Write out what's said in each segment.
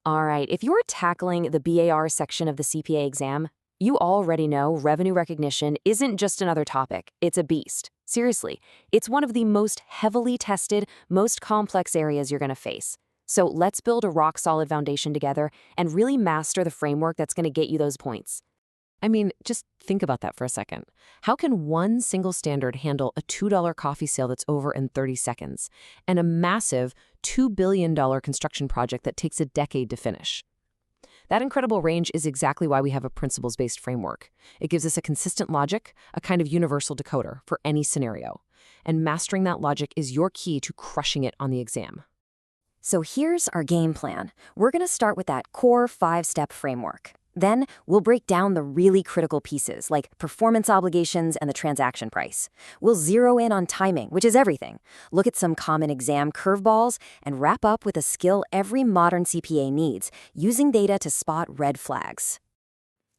All right, if you're tackling the BAR section of the CPA exam, you already know revenue recognition isn't just another topic, it's a beast. Seriously, it's one of the most heavily tested, most complex areas you're going to face. So let's build a rock-solid foundation together and really master the framework that's going to get you those points. I mean, just think about that for a second. How can one single standard handle a $2 coffee sale that's over in 30 seconds and a massive $2 billion construction project that takes a decade to finish? That incredible range is exactly why we have a principles-based framework. It gives us a consistent logic, a kind of universal decoder for any scenario. And mastering that logic is your key to crushing it on the exam. So here's our game plan. We're going to start with that core 5-step framework. Then we'll break down the really critical pieces like performance obligations and the transaction price. We'll zero in on timing, which is everything, look at some common exam curveballs, and wrap up with a skill every modern CPA needs, using data to spot red flags.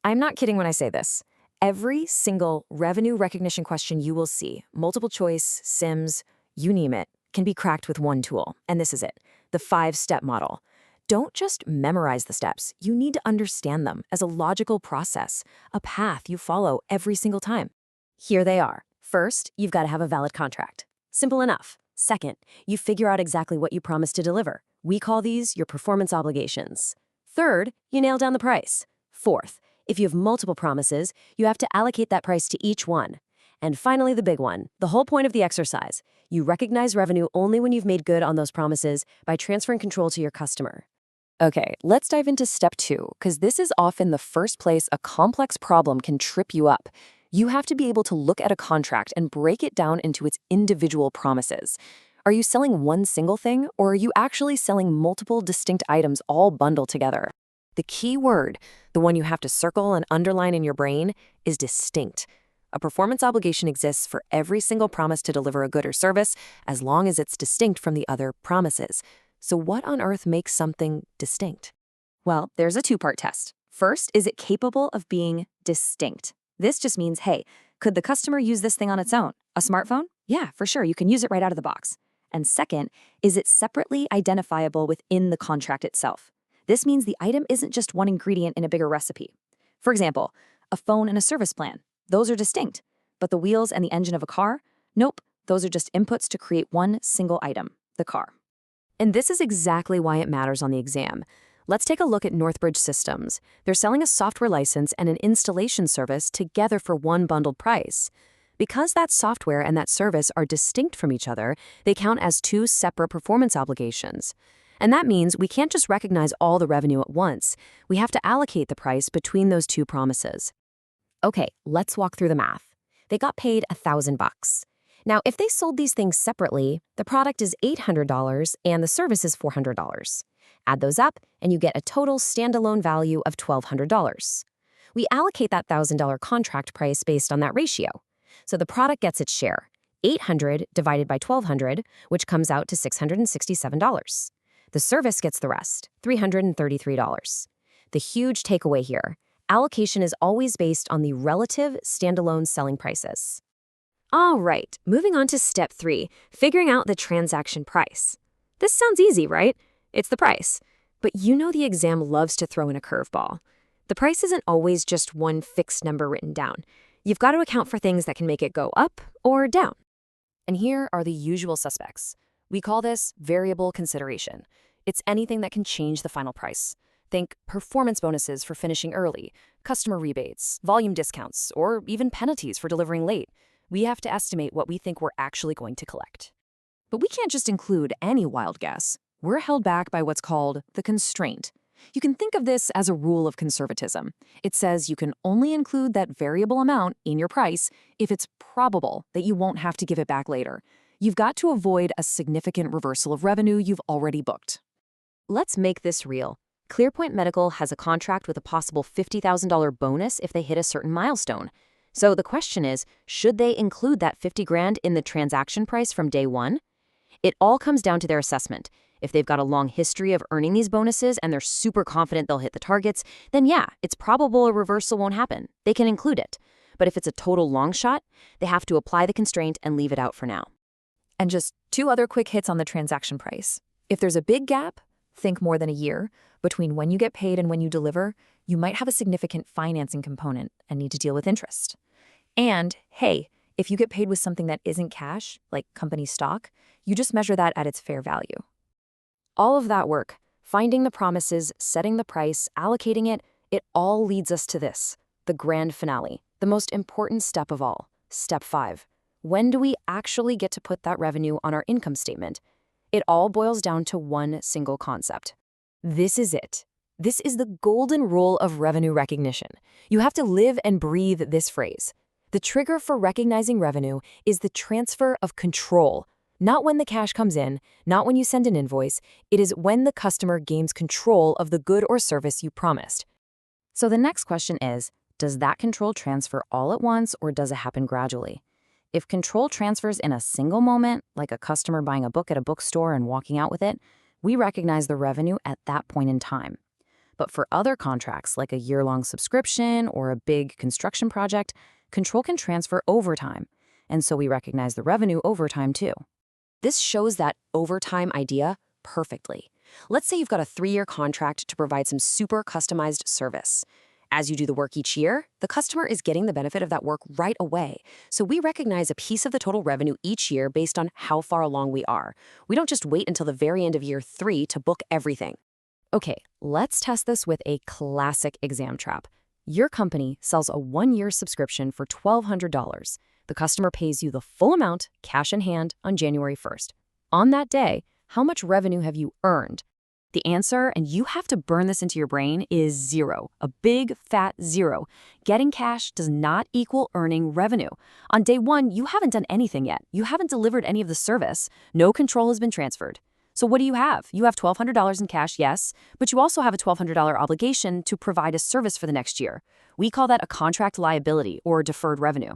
I'm not kidding when I say this. Every single revenue recognition question you will see, multiple choice, SIMs, you name it, can be cracked with one tool. And this is it, the 5-step model. Don't just memorize the steps. You need to understand them as a logical process, a path you follow every single time. Here they are. First, you've got to have a valid contract. Simple enough. Second, you figure out exactly what you promised to deliver. We call these your performance obligations. Third, you nail down the price. Fourth, if you have multiple promises, you have to allocate that price to each one. And finally, the big one, the whole point of the exercise. You recognize revenue only when you've made good on those promises by transferring control to your customer. Okay, let's dive into step 2, because this is often the first place a complex problem can trip you up. You have to be able to look at a contract and break it down into its individual promises. Are you selling one single thing, or are you actually selling multiple distinct items all bundled together? The key word, the one you have to circle and underline in your brain, is distinct. A performance obligation exists for every single promise to deliver a good or service, as long as it's distinct from the other promises. So what on earth makes something distinct? Well, there's a 2-part test. First, is it capable of being distinct? This just means, hey, could the customer use this thing on its own? A smartphone? Yeah, for sure, you can use it right out of the box. And second, is it separately identifiable within the contract itself? This means the item isn't just one ingredient in a bigger recipe. For example, a phone and a service plan. Those are distinct. But the wheels and the engine of a car? Nope, those are just inputs to create one single item, the car. And this is exactly why it matters on the exam. Let's take a look at Northbridge Systems. They're selling a software license and an installation service together for one bundled price. Because that software and that service are distinct from each other, they count as 2 separate performance obligations. And that means we can't just recognize all the revenue at once. We have to allocate the price between those 2 promises. Okay, let's walk through the math. They got paid $1,000. Now, if they sold these things separately, the product is $800 and the service is $400. Add those up, and you get a total standalone value of $1,200. We allocate that $1,000 contract price based on that ratio. So the product gets its share, $800 divided by $1,200, which comes out to $667. The service gets the rest, $333. The huge takeaway here, allocation is always based on the relative standalone selling prices. All right, moving on to step 3, figuring out the transaction price. This sounds easy, right? It's the price. But you know the exam loves to throw in a curveball. The price isn't always just one fixed number written down. You've got to account for things that can make it go up or down. And here are the usual suspects. We call this variable consideration. It's anything that can change the final price. Think performance bonuses for finishing early, customer rebates, volume discounts, or even penalties for delivering late. We have to estimate what we think we're actually going to collect. But we can't just include any wild guess. We're held back by what's called the constraint. You can think of this as a rule of conservatism. It says you can only include that variable amount in your price if it's probable that you won't have to give it back later. You've got to avoid a significant reversal of revenue you've already booked. Let's make this real. ClearPoint Medical has a contract with a possible $50,000 bonus if they hit a certain milestone. So the question is, should they include that $50,000 in the transaction price from day one? It all comes down to their assessment. If they've got a long history of earning these bonuses and they're super confident they'll hit the targets, then yeah, it's probable a reversal won't happen. They can include it. But if it's a total long shot, they have to apply the constraint and leave it out for now. And just 2 other quick hits on the transaction price. If there's a big gap, Think more than a year. Between when you get paid and when you deliver, you might have a significant financing component and need to deal with interest. And, hey, if you get paid with something that isn't cash, like company stock, you just measure that at its fair value. All of that work, finding the promises, setting the price, allocating it all leads us to this, the grand finale, the most important step of all, step 5. When do we actually get to put that revenue on our income statement? It all boils down to one single concept. This is it. This is the golden rule of revenue recognition. You have to live and breathe this phrase. The trigger for recognizing revenue is the transfer of control. Not when the cash comes in, not when you send an invoice, it is when the customer gains control of the good or service you promised. So the next question is, does that control transfer all at once or does it happen gradually? If control transfers in a single moment, like a customer buying a book at a bookstore and walking out with it, we recognize the revenue at that point in time. But for other contracts, like a year-long subscription or a big construction project, control can transfer over time, and so we recognize the revenue over time too. This shows that overtime idea perfectly. Let's say you've got a 3-year contract to provide some super customized service. As you do the work each year, the customer is getting the benefit of that work right away. So we recognize a piece of the total revenue each year based on how far along we are. We don't just wait until the very end of year 3 to book everything. Okay, let's test this with a classic exam trap. Your company sells a 1-year subscription for $1,200. The customer pays you the full amount, cash in hand, on January 1st. On that day, how much revenue have you earned? The answer, and you have to burn this into your brain, is 0. A big, fat 0. Getting cash does not equal earning revenue. On day 1, you haven't done anything yet. You haven't delivered any of the service. No control has been transferred. So what do you have? You have $1,200 in cash, yes, but you also have a $1,200 obligation to provide a service for the next year. We call that a contract liability or deferred revenue.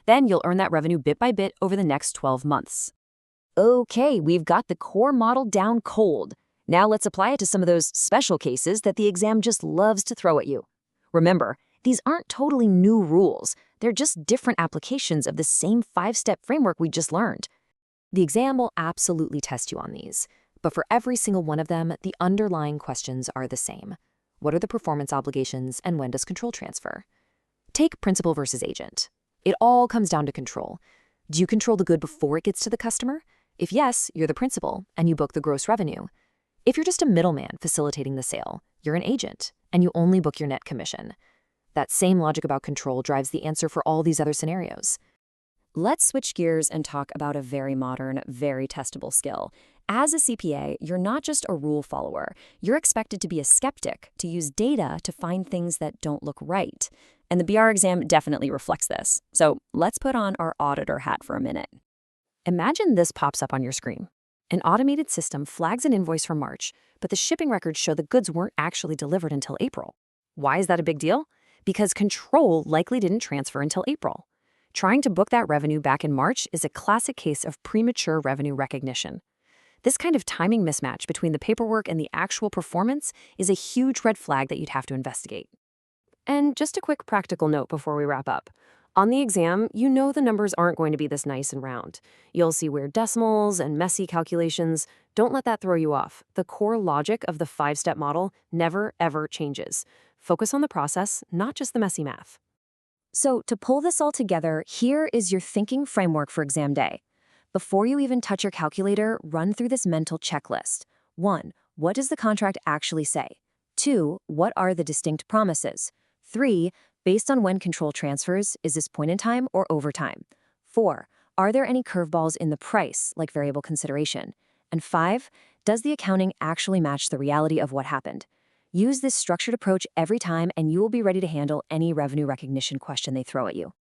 Then you'll earn that revenue bit by bit over the next 12 months. Okay, we've got the core model down cold. Now let's apply it to some of those special cases that the exam just loves to throw at you. Remember, these aren't totally new rules. They're just different applications of the same 5-step framework we just learned. The exam will absolutely test you on these, but for every single one of them, the underlying questions are the same. What are the performance obligations and when does control transfer? Take principal versus agent. It all comes down to control. Do you control the good before it gets to the customer? If yes, you're the principal and you book the gross revenue. If you're just a middleman facilitating the sale, you're an agent, and you only book your net commission. That same logic about control drives the answer for all these other scenarios. Let's switch gears and talk about a very modern, very testable skill. As a CPA, you're not just a rule follower. You're expected to be a skeptic, to use data to find things that don't look right. And the BR exam definitely reflects this. So let's put on our auditor hat for a minute. Imagine this pops up on your screen. An automated system flags an invoice for March, but the shipping records show the goods weren't actually delivered until April. Why is that a big deal? Because control likely didn't transfer until April. Trying to book that revenue back in March is a classic case of premature revenue recognition. This kind of timing mismatch between the paperwork and the actual performance is a huge red flag that you'd have to investigate. And just a quick practical note before we wrap up. On the exam, you know the numbers aren't going to be this nice and round. You'll see weird decimals and messy calculations. Don't let that throw you off. The core logic of the 5-step model never, ever changes. Focus on the process, not just the messy math. So to pull this all together, here is your thinking framework for exam day. Before you even touch your calculator, run through this mental checklist. 1. What does the contract actually say? 2. What are the distinct promises? 3. Based on when control transfers, is this point in time or over time? 4. Are there any curveballs in the price, like variable consideration? And 5. Does the accounting actually match the reality of what happened? Use this structured approach every time and you will be ready to handle any revenue recognition question they throw at you.